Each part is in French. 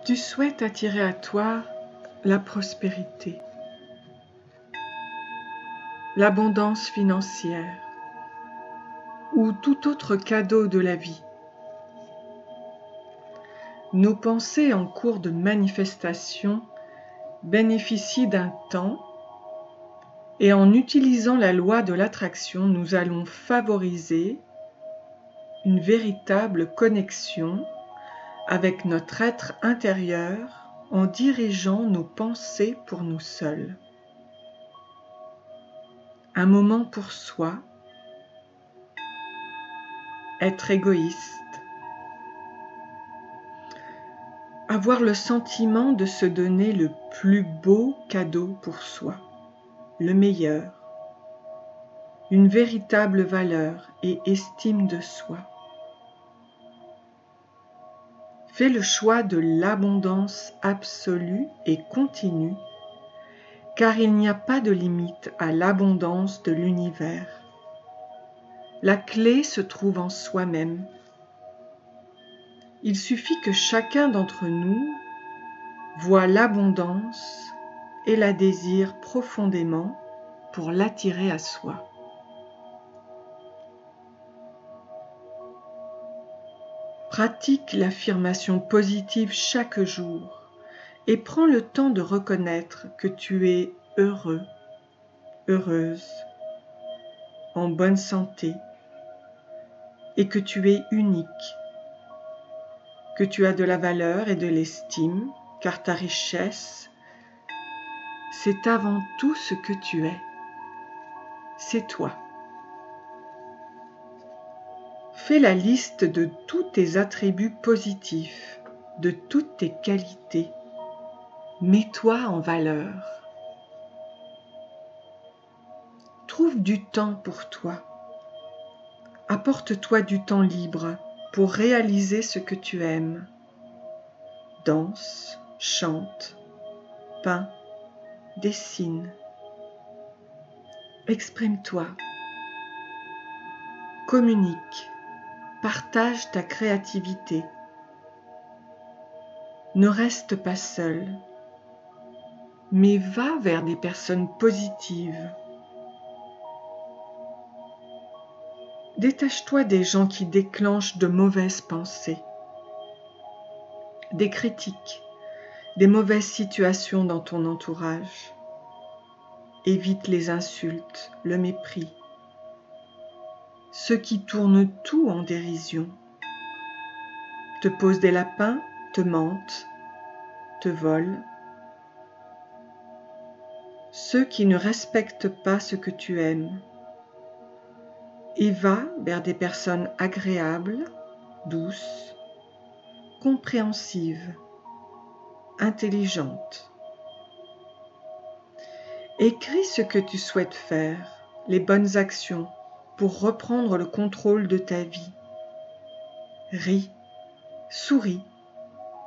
Tu souhaites attirer à toi la prospérité, l'abondance financière ou tout autre cadeau de la vie. Nos pensées en cours de manifestation bénéficient d'un temps et en utilisant la loi de l'attraction, nous allons favoriser une véritable connexion avec notre être intérieur en dirigeant nos pensées pour nous seuls. Un moment pour soi, être égoïste, avoir le sentiment de se donner le plus beau cadeau pour soi, le meilleur, une véritable valeur et estime de soi. Fais le choix de l'abondance absolue et continue, car il n'y a pas de limite à l'abondance de l'univers. La clé se trouve en soi-même. Il suffit que chacun d'entre nous voit l'abondance et la désire profondément pour l'attirer à soi. Pratique l'affirmation positive chaque jour et prends le temps de reconnaître que tu es heureux, heureuse, en bonne santé et que tu es unique, que tu as de la valeur et de l'estime, car ta richesse, c'est avant tout ce que tu es. C'est toi. Fais la liste de tous tes attributs positifs, de toutes tes qualités. Mets-toi en valeur. Trouve du temps pour toi. Apporte-toi du temps libre pour réaliser ce que tu aimes. Danse, chante, peins, dessine. Exprime-toi. Communique. Partage ta créativité. Ne reste pas seul, mais va vers des personnes positives. Détache-toi des gens qui déclenchent de mauvaises pensées, des critiques, des mauvaises situations dans ton entourage. Évite les insultes, le mépris, ceux qui tournent tout en dérision, te posent des lapins, te mentent, te volent, ceux qui ne respectent pas ce que tu aimes, et va vers des personnes agréables, douces, compréhensives, intelligentes. Écris ce que tu souhaites faire, les bonnes actions pour reprendre le contrôle de ta vie. Ris, souris,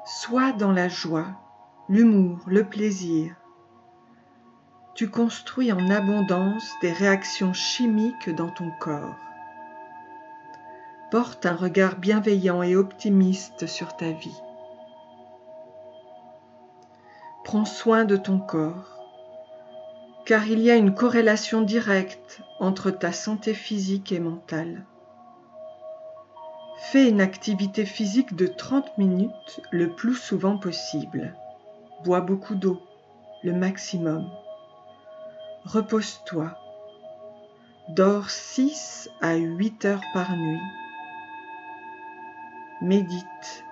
sois dans la joie, l'humour, le plaisir. Tu construis en abondance des réactions chimiques dans ton corps. Porte un regard bienveillant et optimiste sur ta vie. Prends soin de ton corps, car il y a une corrélation directe entre ta santé physique et mentale. Fais une activité physique de 30 minutes le plus souvent possible. Bois beaucoup d'eau, le maximum. Repose-toi. Dors 6 à 8 heures par nuit. Médite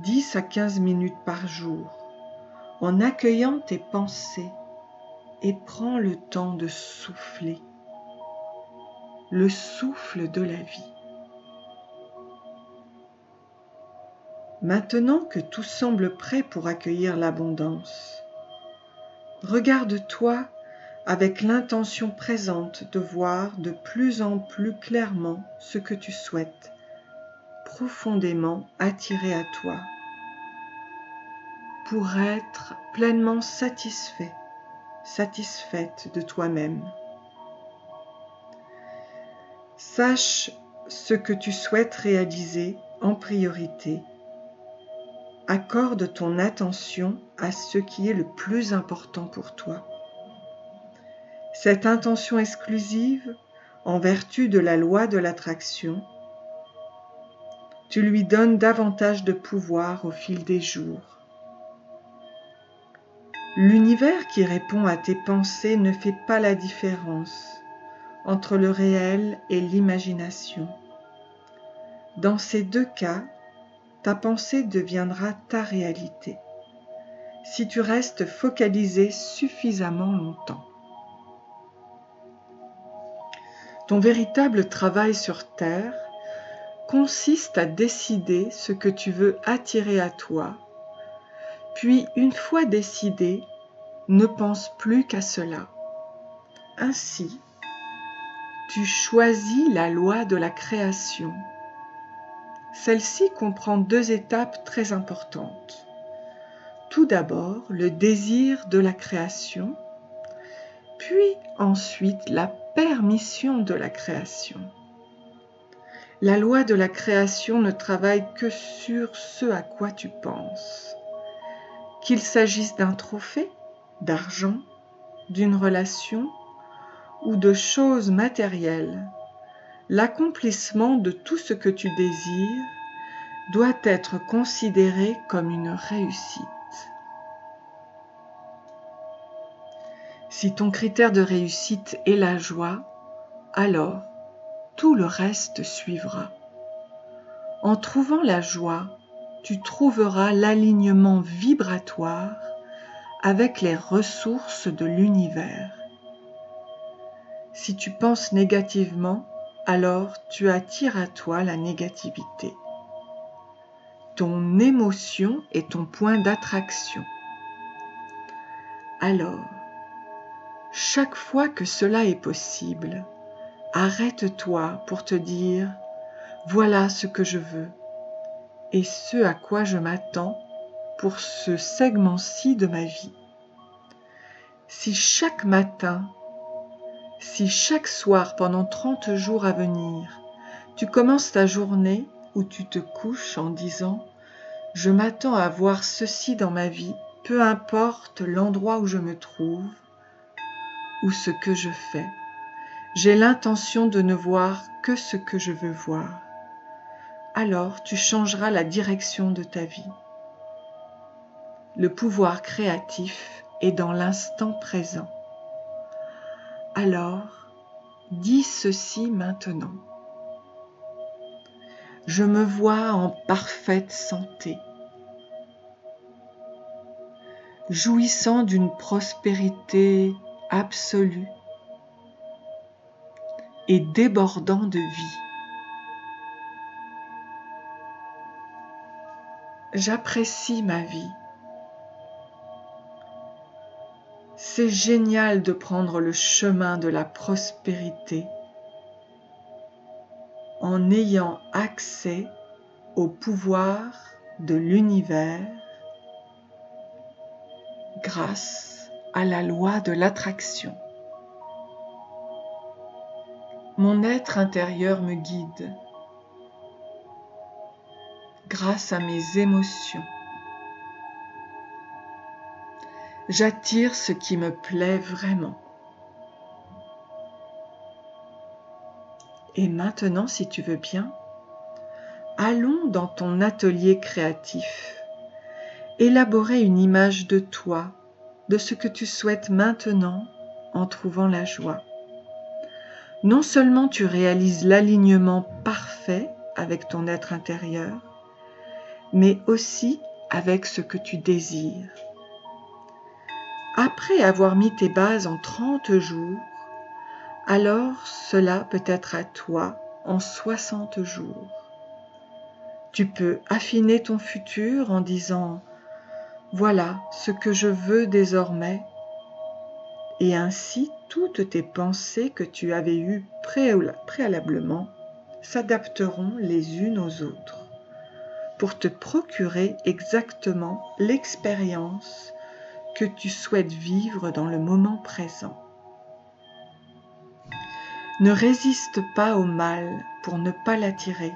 10 à 15 minutes par jour en accueillant tes pensées et prends le temps de souffler. Le souffle de la vie. Maintenant que tout semble prêt pour accueillir l'abondance, regarde-toi avec l'intention présente de voir de plus en plus clairement ce que tu souhaites, profondément attiré à toi, pour être pleinement satisfait, satisfaite de toi-même. Sache ce que tu souhaites réaliser en priorité accorde ton attention à ce qui est le plus important pour toi. Cette intention exclusive, en vertu de la loi de l'attraction, tu lui donnes davantage de pouvoir au fil des jours. L'univers qui répond à tes pensées ne fait pas la différence entre le réel et l'imagination. Dans ces deux cas, ta pensée deviendra ta réalité, si tu restes focalisé suffisamment longtemps. Ton véritable travail sur Terre consiste à décider ce que tu veux attirer à toi, puis une fois décidé, ne pense plus qu'à cela. Ainsi, tu choisis la loi de la création. Celle-ci comprend deux étapes très importantes. Tout d'abord, le désir de la création, puis ensuite la permission de la création. La loi de la création ne travaille que sur ce à quoi tu penses. Qu'il s'agisse d'un trophée, d'argent, d'une relation ou de choses matérielles, l'accomplissement de tout ce que tu désires doit être considéré comme une réussite. Si ton critère de réussite est la joie, alors tout le reste suivra. En trouvant la joie, tu trouveras l'alignement vibratoire avec les ressources de l'univers. Si tu penses négativement, alors tu attires à toi la négativité. Ton émotion est ton point d'attraction. Alors, chaque fois que cela est possible, arrête-toi pour te dire « Voilà ce que je veux et ce à quoi je m'attends pour ce segment-ci de ma vie. » Si chaque matin, si chaque soir pendant 30 jours à venir, tu commences ta journée ou tu te couches en disant « Je m'attends à voir ceci dans ma vie, peu importe l'endroit où je me trouve ou ce que je fais. J'ai l'intention de ne voir que ce que je veux voir. » Alors tu changeras la direction de ta vie. Le pouvoir créatif est dans l'instant présent. Alors, dis ceci maintenant. Je me vois en parfaite santé, jouissant d'une prospérité absolue et débordant de vie. J'apprécie ma vie. C'est génial de prendre le chemin de la prospérité en ayant accès au pouvoir de l'univers grâce à la loi de l'attraction. Mon être intérieur me guide grâce à mes émotions. J'attire ce qui me plaît vraiment. Et maintenant, si tu veux bien, allons dans ton atelier créatif, élaborer une image de toi, de ce que tu souhaites maintenant en trouvant la joie. Non seulement tu réalises l'alignement parfait avec ton être intérieur, mais aussi avec ce que tu désires. Après avoir mis tes bases en 30 jours, alors cela peut être à toi en 60 jours. Tu peux affiner ton futur en disant « Voilà ce que je veux désormais » et ainsi toutes tes pensées que tu avais eues préalablement s'adapteront les unes aux autres pour te procurer exactement l'expérience que tu souhaites vivre dans le moment présent. Ne résiste pas au mal pour ne pas l'attirer,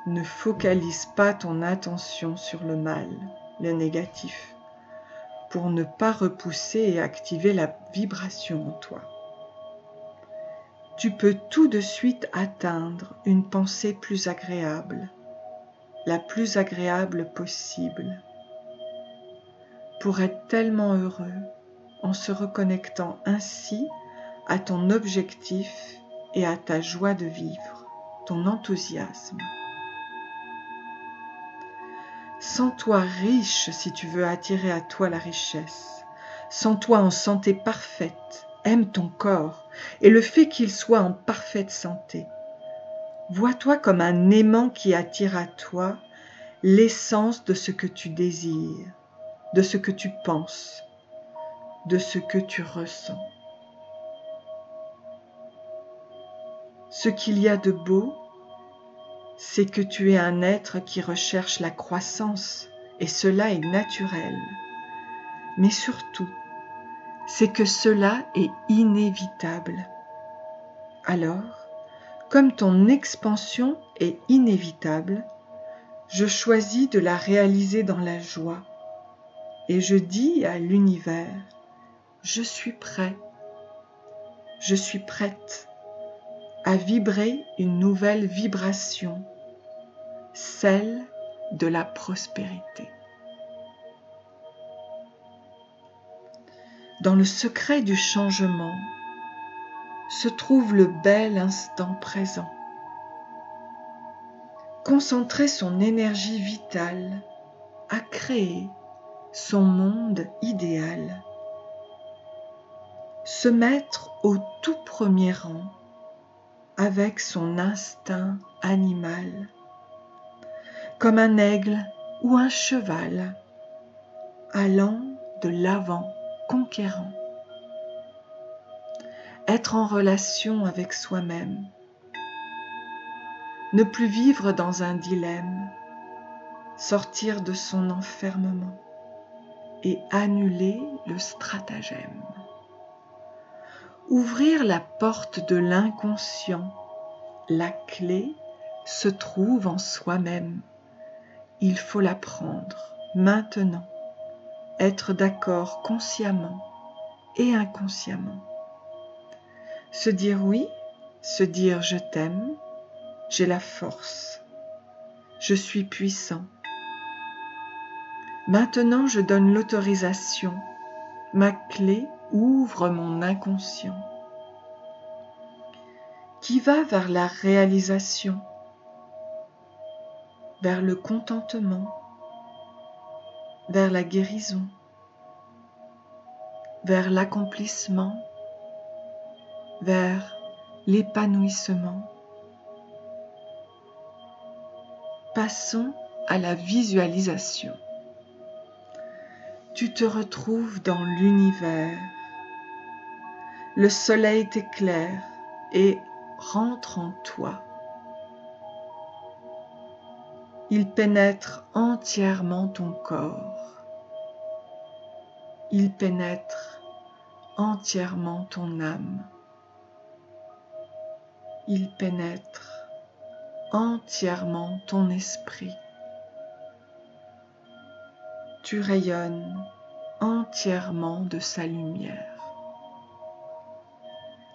Ne focalise pas ton attention sur le mal, le négatif, pour ne pas repousser et activer la vibration en toi. Tu peux tout de suite atteindre une pensée plus agréable, la plus agréable possible, pour être tellement heureux en se reconnectant ainsi à ton objectif et à ta joie de vivre, ton enthousiasme. Sens-toi riche si tu veux attirer à toi la richesse. Sens-toi en santé parfaite. Aime ton corps et le fait qu'il soit en parfaite santé. Vois-toi comme un aimant qui attire à toi l'essence de ce que tu désires, de ce que tu penses, de ce que tu ressens. Ce qu'il y a de beau, c'est que tu es un être qui recherche la croissance, et cela est naturel. Mais surtout, c'est que cela est inévitable. Alors, comme ton expansion est inévitable, je choisis de la réaliser dans la joie, et je dis à l'univers, je suis prêt, je suis prête à vibrer une nouvelle vibration, celle de la prospérité. Dans le secret du changement se trouve le bel instant présent. Concentrer son énergie vitale à créer son monde idéal. Se mettre au tout premier rang avec son instinct animal, comme un aigle ou un cheval, allant de l'avant, conquérant. Être en relation avec soi-même, ne plus vivre dans un dilemme, sortir de son enfermement et annuler le stratagème. Ouvrir la porte de l'inconscient, la clé se trouve en soi-même. Il faut la prendre maintenant, être d'accord consciemment et inconsciemment. Se dire oui, se dire je t'aime, j'ai la force, je suis puissant. Maintenant je donne l'autorisation, ma clé ouvre mon inconscient, qui va vers la réalisation, vers le contentement, vers la guérison, vers l'accomplissement, vers l'épanouissement. Passons à la visualisation. Tu te retrouves dans l'univers. Le soleil t'éclaire et rentre en toi. Il pénètre entièrement ton corps. Il pénètre entièrement ton âme. Il pénètre entièrement ton esprit. Tu rayonnes entièrement de sa lumière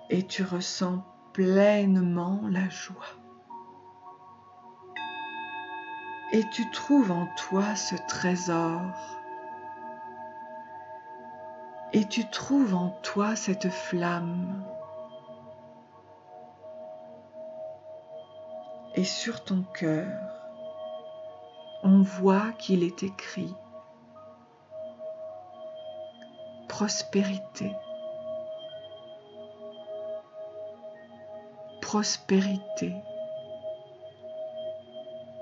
et tu ressens pleinement la joie. Et tu trouves en toi ce trésor et tu trouves en toi cette flamme. Et sur ton cœur, on voit qu'il est écrit prospérité. Prospérité,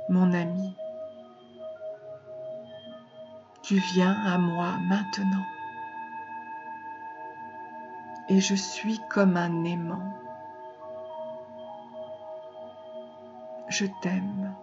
mon ami. Tu viens à moi maintenant. Et je suis comme un aimant. Je t'aime.